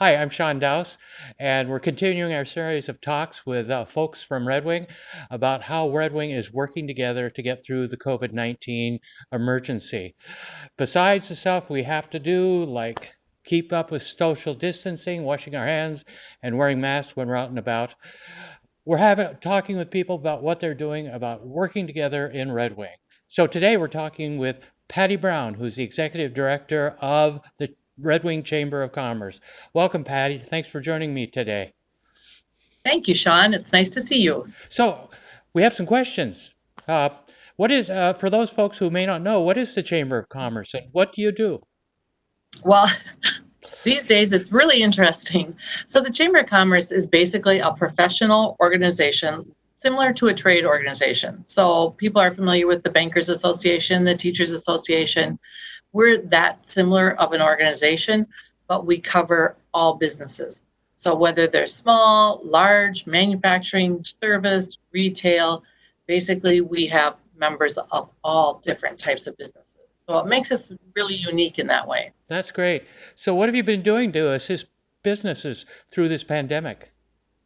Hi, I'm Sean Dowse, and we're continuing our series of talks with folks from Red Wing about how Red Wing is working together to get through the COVID-19 emergency. Besides the stuff we have to do, like keep up with social distancing, washing our hands, and wearing masks when we're out and about, we're talking with people about what they're doing about working together in Red Wing. So today we're talking with Patty Brown, who's the executive director of the Red Wing Chamber of Commerce. Welcome, Patty. Thanks for joining me today. Thank you, Sean. It's nice to see you. So we have some questions. Uh, for those folks who may not know, what is the Chamber of Commerce and what do you do? Well, these days it's really interesting. So, the Chamber of Commerce is basically a professional organization similar to a trade organization. So, people are familiar with the Bankers Association, the Teachers Association. We're that similar of an organization, but we cover all businesses. So, whether they're small, large, manufacturing, service, retail, basically we have members of all different types of businesses. So, it makes us really unique in that way. That's great. So what have you been doing to assist businesses through this pandemic?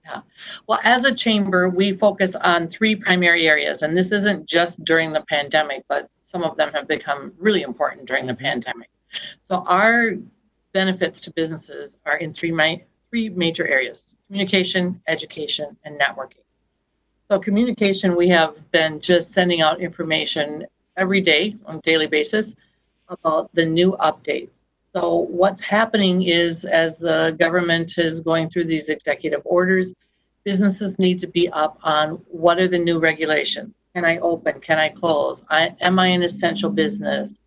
Yeah. Well, as a chamber, we focus on three primary areas, and this isn't just during the pandemic, but some of them have become really important during the Mm-hmm. pandemic. So, our benefits to businesses are in three major areas: communication, education, and networking. So, communication, we have been just sending out information every day on a daily basis about the new updates. So, what's happening is as the government is going through these executive orders, businesses need to be up on what are the new regulations. Can I open? Can I close? Am I an essential business?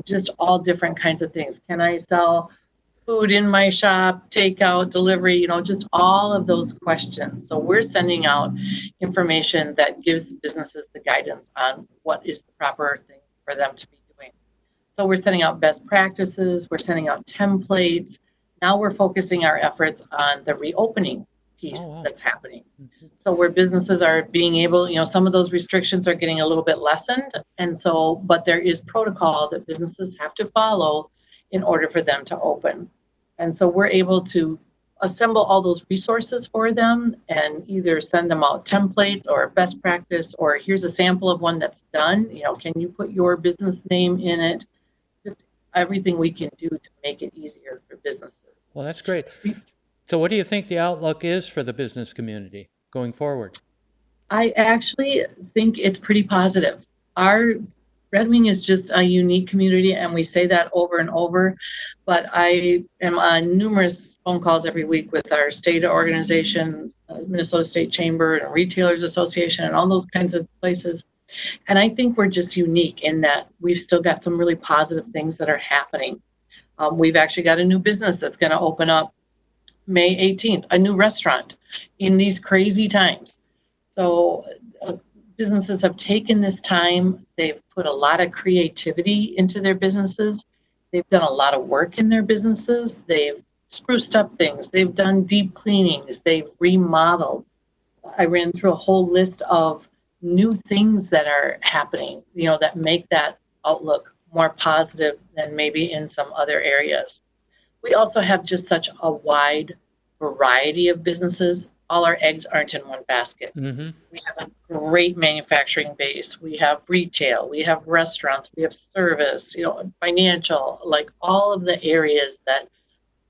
Just all different kinds of things. Can I sell food in my shop, takeout, delivery, just all of those questions. So we're sending out information that gives businesses the guidance on what is the proper thing for them to be doing. So we're sending out best practices, we're sending out templates. Now we're focusing our efforts on the reopening Oh, piece wow. that's happening. Mm-hmm. So where businesses are being able, some of those restrictions are getting a little bit lessened. And so, but there is protocol that businesses have to follow in order for them to open. And so we're able to assemble all those resources for them and either send them out templates or best practice, or here's a sample of one that's done. Can you put your business name in it? Just everything we can do to make it easier for businesses. Well, that's great. So what do you think the outlook is for the business community going forward? I actually think it's pretty positive. Our Red Wing is just a unique community, and we say that over and over. But I am on numerous phone calls every week with our state organization, Minnesota State Chamber, and Retailers Association, and all those kinds of places. And I think we're just unique in that we've still got some really positive things that are happening. We've actually got a new business that's going to open up May 18th, a new restaurant in these crazy times. So businesses have taken this time. They've put a lot of creativity into their businesses. They've done a lot of work in their businesses. They've spruced up things. They've done deep cleanings. They've remodeled. I ran through a whole list of new things that are happening, that make that outlook more positive than maybe in some other areas. We also have just such a wide variety of businesses. All our eggs aren't in one basket. Mm-hmm. We have a great manufacturing base. We have retail, we have restaurants, we have service, financial, like all of the areas that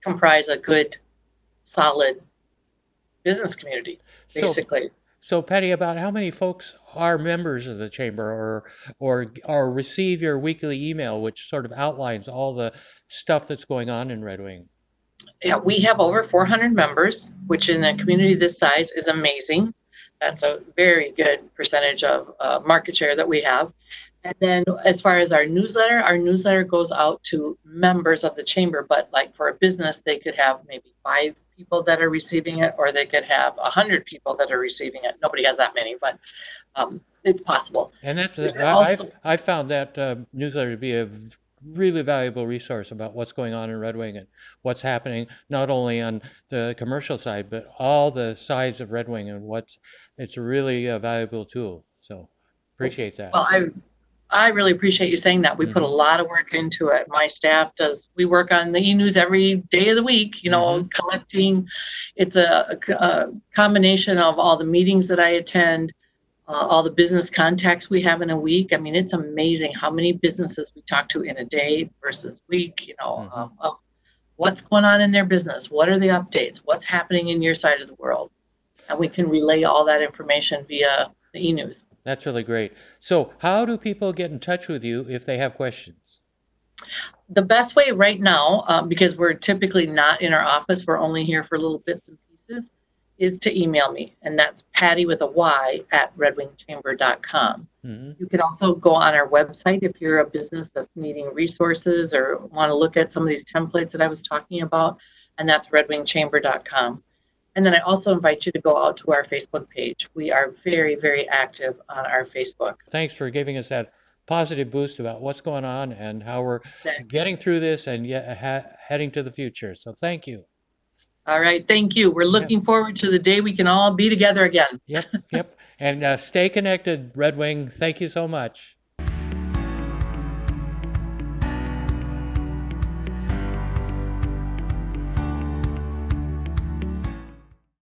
comprise a good, solid business community, So, basically. so Patty, about how many folks are members of the chamber or receive your weekly email, which sort of outlines all the stuff that's going on in Red Wing? Yeah, we have over 400 members, which in a community this size is amazing. That's a very good percentage of market share that we have. And then as far as our newsletter goes out to members of the chamber, but like for a business, they could have maybe 5 people that are receiving it, or they could have 100 people that are receiving it. Nobody has that many, but it's possible. And There's also, I've found that newsletter to be a really valuable resource about what's going on in Red Wing and what's happening not only on the commercial side but all the sides of Red Wing and what's it's a really valuable tool. So well, appreciate that. I I really appreciate you saying that. We put a Mm-hmm. lot of work into it. My staff does. We work on the e-news every day of the week, Mm-hmm. collecting. It's a combination of all the meetings that I attend, all the business contacts we have in a week. I mean, it's amazing how many businesses we talk to in a day versus week, Mm-hmm. of what's going on in their business, what are the updates, what's happening in your side of the world. And we can relay all that information via the e-news. That's really great. So, how do people get in touch with you if they have questions? The best way right now, because we're typically not in our office, we're only here for little bits and pieces, is to email me. And that's Patty with a Y at redwingchamber.com. Mm-hmm. You can also go on our website if you're a business that's needing resources or want to look at some of these templates that I was talking about, and that's redwingchamber.com. And then I also invite you to go out to our Facebook page. We are very, very active on our Facebook. Thanks for giving us that positive boost about what's going on and how we're getting through this and yet heading to the future. So, thank you. All right, thank you. We're Yep. looking forward to the day we can all be together again. Yep. Yep. And stay connected, Red Wing. Thank you so much.